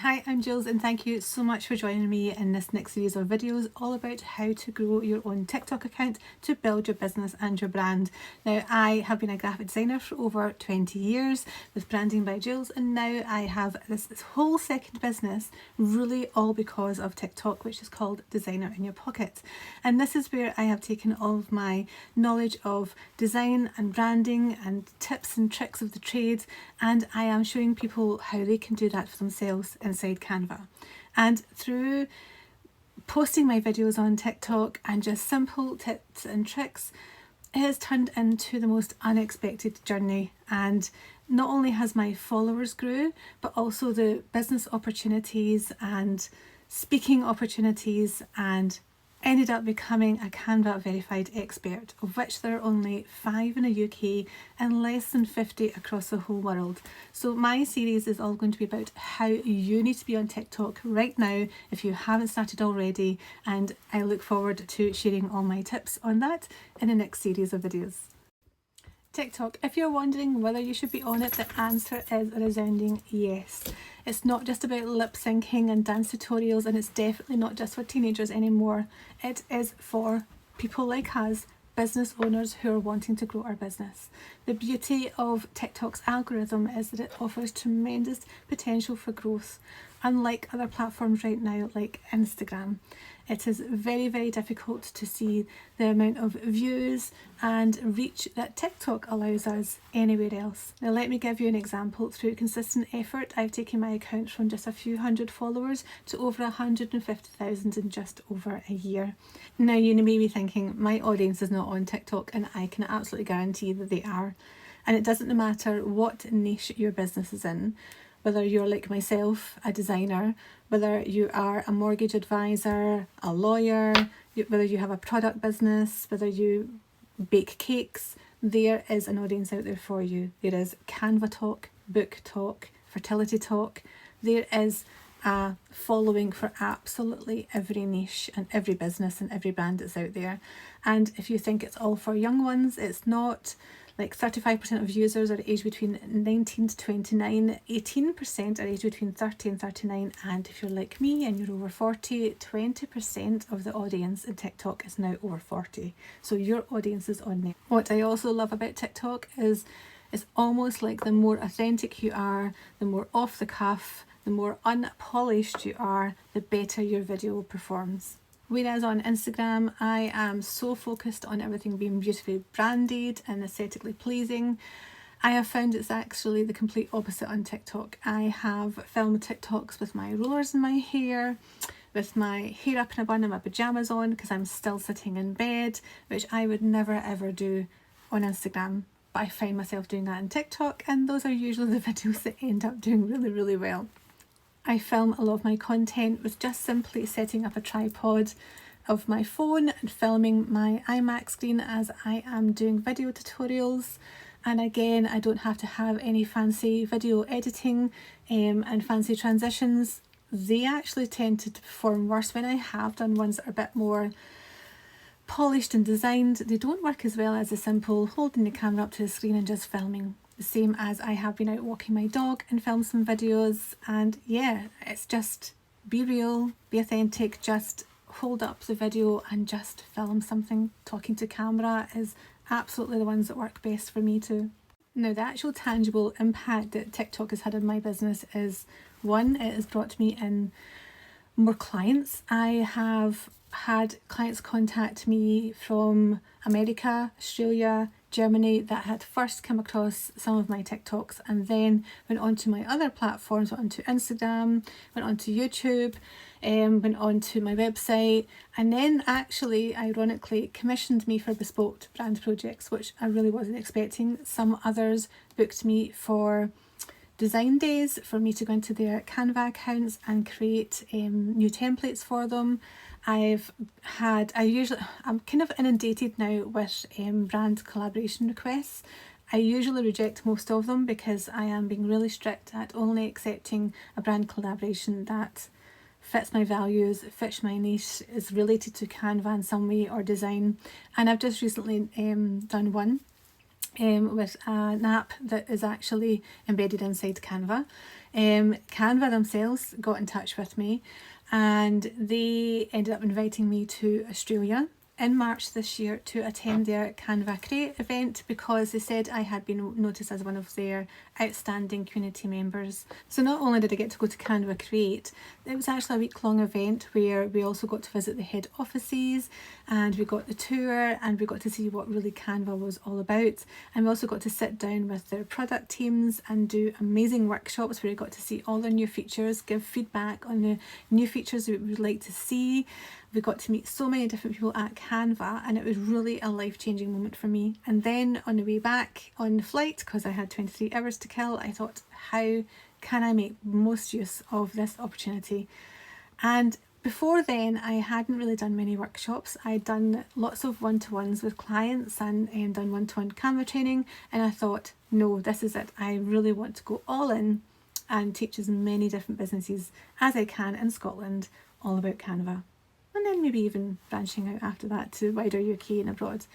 Hi, I'm Jules and thank you so much for joining me in this next series of videos all about how to grow your own TikTok account to build your business and your brand. Now, I have been a graphic designer for over 20 years with Branding by Jules, and now I have this whole second business really all because of TikTok, which is called Designer in Your Pocket. And this is where I have taken all of my knowledge of design and branding and tips and tricks of the trade, and I am showing people how they can do that for themselves inside Canva. And through posting my videos on TikTok and just simple tips and tricks, it has turned into the most unexpected journey. And not only has my followers grew, but also the business opportunities and speaking opportunities, and ended up becoming a Canva verified expert, of which there are only 5 in the UK and less than 50 across the whole world. So my series is all going to be about how you need to be on TikTok right now if you haven't started already, and I look forward to sharing all my tips on that in the next series of videos. TikTok, if you're wondering whether you should be on it, the answer is a resounding yes. It's not just about lip syncing and dance tutorials, and it's definitely not just for teenagers anymore. It is for people like us, business owners who are wanting to grow our business. The beauty of TikTok's algorithm is that it offers tremendous potential for growth. Unlike other platforms right now like Instagram, it is very, very difficult to see the amount of views and reach that TikTok allows us anywhere else. Now let me give you an example. Through consistent effort, I've taken my account from just a few hundred followers to over 150,000 in just over a year. Now you may be thinking, my audience is not on TikTok, and I can absolutely guarantee that they are. And it doesn't matter what niche your business is in, whether you're like myself, a designer, whether you are a mortgage advisor, a lawyer, whether you have a product business, whether you bake cakes, there is an audience out there for you. There is Canva talk, book talk, fertility talk. There is a following for absolutely every niche and every business and every brand that's out there. And if you think it's all for young ones, it's not. Like 35% of users are aged between 19 to 29, 18% are aged between 30 and 39, and if you're like me and you're over 40, 20% of the audience in TikTok is now over 40. So your audience is on there. What I also love about TikTok is it's almost like the more authentic you are, the more off the cuff, the more unpolished you are, the better your video performs. Whereas on Instagram, I am so focused on everything being beautifully branded and aesthetically pleasing. I have found it's actually the complete opposite on TikTok. I have filmed TikToks with my rollers in my hair, with my hair up in a bun and my pyjamas on because I'm still sitting in bed, which I would never ever do on Instagram. But I find myself doing that on TikTok, and those are usually the videos that end up doing really, really well. I film a lot of my content with just simply setting up a tripod of my phone and filming my iMac screen as I am doing video tutorials. And again, I don't have to have any fancy video editing and fancy transitions. They actually tend to perform worse when I have done ones that are a bit more polished and designed. They don't work as well as a simple holding the camera up to the screen and just filming. The same as I have been out walking my dog and filmed some videos, and yeah, it's just be real, be authentic, just hold up the video and just film something. Talking to camera is absolutely the ones that work best for me too. Now, the actual tangible impact that TikTok has had on my business is, one, it has brought me in more clients. I have had clients contact me from America, Australia, Germany that had first come across some of my TikToks and then went on to my other platforms, went on to Instagram, went on to YouTube, went on to my website, and then actually, ironically, commissioned me for bespoke brand projects, which I really wasn't expecting. Some others booked me for design days for me to go into their Canva accounts and create new templates for them. I'm kind of inundated now with brand collaboration requests. I usually reject most of them because I am being really strict at only accepting a brand collaboration that fits my values, fits my niche, is related to Canva in some way or design. And I've just recently done one with an app that is actually embedded inside Canva. Canva themselves got in touch with me and they ended up inviting me to Australia in March this year to attend their Canva Create event because they said I had been noticed as one of their outstanding community members. So not only did I get to go to Canva Create, it was actually a week-long event where we also got to visit the head offices and we got the tour and we got to see what really Canva was all about, and we also got to sit down with their product teams and do amazing workshops where we got to see all their new features, give feedback on the new features that we would like to see. We got to meet so many different people at Canva and it was really a life-changing moment for me. And then on the way back on the flight, because I had 23 hours to kill, I thought, how can I make most use of this opportunity? And before then, I hadn't really done many workshops. I'd done lots of one-to-ones with clients and done one-to-one Canva training, and I thought, no, this is it. I really want to go all in and teach as many different businesses as I can in Scotland all about Canva. And then maybe even branching out after that to wider UK and abroad.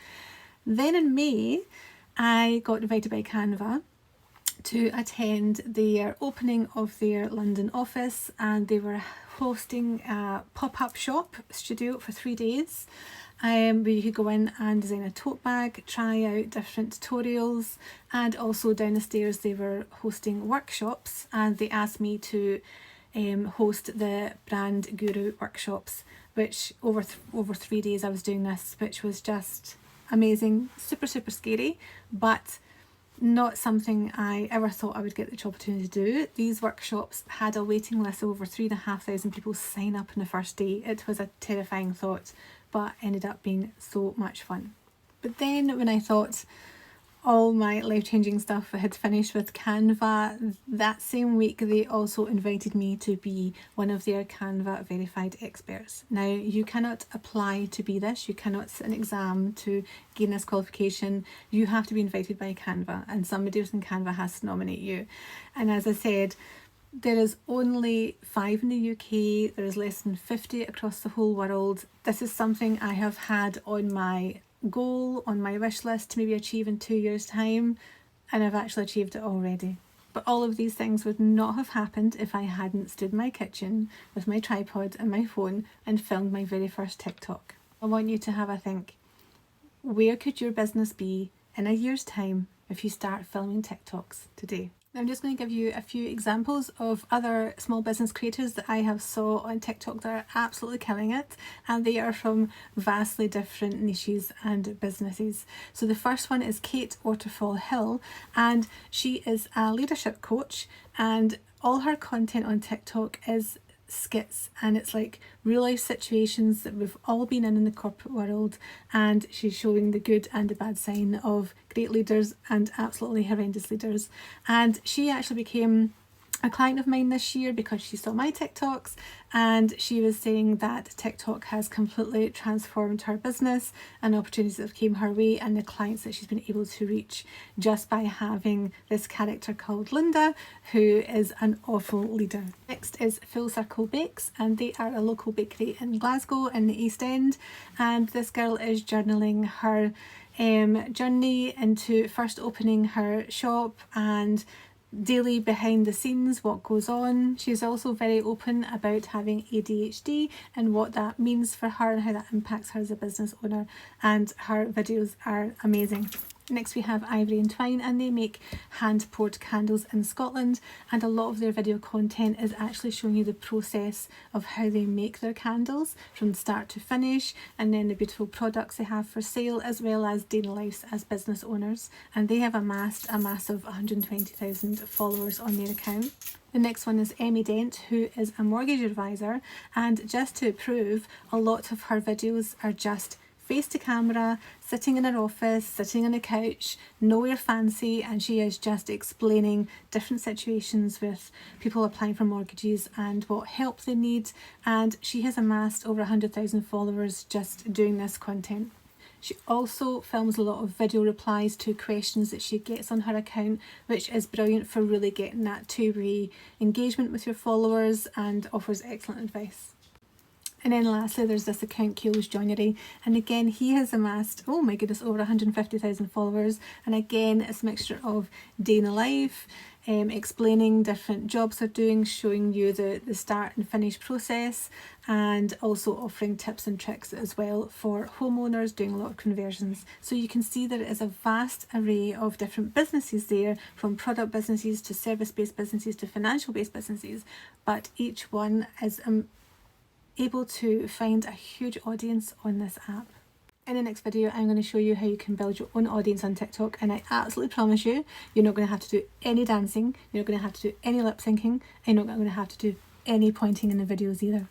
Then in May, I got invited by Canva to attend their opening of their London office, and they were hosting a pop-up shop studio for 3 days where you could go in and design a tote bag, try out different tutorials, and also down the stairs they were hosting workshops, and they asked me to host the Brand Guru workshops, which over 3 days I was doing this, which was just amazing, super scary, but not something I ever thought I would get the opportunity to do. These workshops had a waiting list of over 3,500 people sign up on the first day. It was a terrifying thought, but ended up being so much fun. But then when I thought all my life-changing stuff had finished with Canva, that same week they also invited me to be one of their Canva verified experts. Now, you cannot apply to be this, you cannot sit an exam to gain this qualification. You have to be invited by Canva, and somebody within Canva has to nominate you. And as I said, there is only 5 in the UK, there is less than 50 across the whole world. This is something I have had on my goal, on my wish list to maybe achieve in 2 years' time, and I've actually achieved it already. But all of these things would not have happened if I hadn't stood in my kitchen with my tripod and my phone and filmed my very first TikTok. I want you to have a think. Where could your business be in a year's time if you start filming TikToks today? I'm just going to give you a few examples of other small business creators that I have saw on TikTok that are absolutely killing it, and they are from vastly different niches and businesses. So the first one is Kate Waterfall Hill, and she is a leadership coach, and all her content on TikTok is skits, and it's like real life situations that we've all been in the corporate world, and she's showing the good and the bad side of great leaders and absolutely horrendous leaders. And she actually became a client of mine this year because she saw my TikToks, and she was saying that TikTok has completely transformed her business and opportunities that came her way and the clients that she's been able to reach just by having this character called Linda, who is an awful leader. Next is Full Circle Bakes, and they are a local bakery in Glasgow in the East End, and this girl is journaling her journey into first opening her shop and daily behind the scenes, what goes on. She's also very open about having ADHD and what that means for her and how that impacts her as a business owner, and her videos are amazing. Next we have Ivory and Twine, and they make hand poured candles in Scotland, and a lot of their video content is actually showing you the process of how they make their candles from start to finish, and then the beautiful products they have for sale, as well as daily lives as business owners. And they have amassed a massive 120,000 followers on their account. The next one is Emmy Dent, who is a mortgage advisor, and just to prove, a lot of her videos are just face to camera, sitting in her office, sitting on a couch, nowhere fancy, and she is just explaining different situations with people applying for mortgages and what help they need, and she has amassed over 100,000 followers just doing this content. She also films a lot of video replies to questions that she gets on her account, which is brilliant for really getting that two-way engagement with your followers, and offers excellent advice. And then lastly, there's this account, Kilo's Joinery. And again, he has amassed, oh my goodness, over 150,000 followers. And again, it's a mixture of day in the life, explaining different jobs they're doing, showing you the start and finish process, and also offering tips and tricks as well for homeowners doing a lot of conversions. So you can see there is a vast array of different businesses there, from product businesses to service-based businesses to financial-based businesses, but each one is able to find a huge audience on this app. In the next video, I'm going to show you how you can build your own audience on TikTok, and I absolutely promise you, you're not going to have to do any dancing, you're not going to have to do any lip syncing, and you're not going to have to do any pointing in the videos either.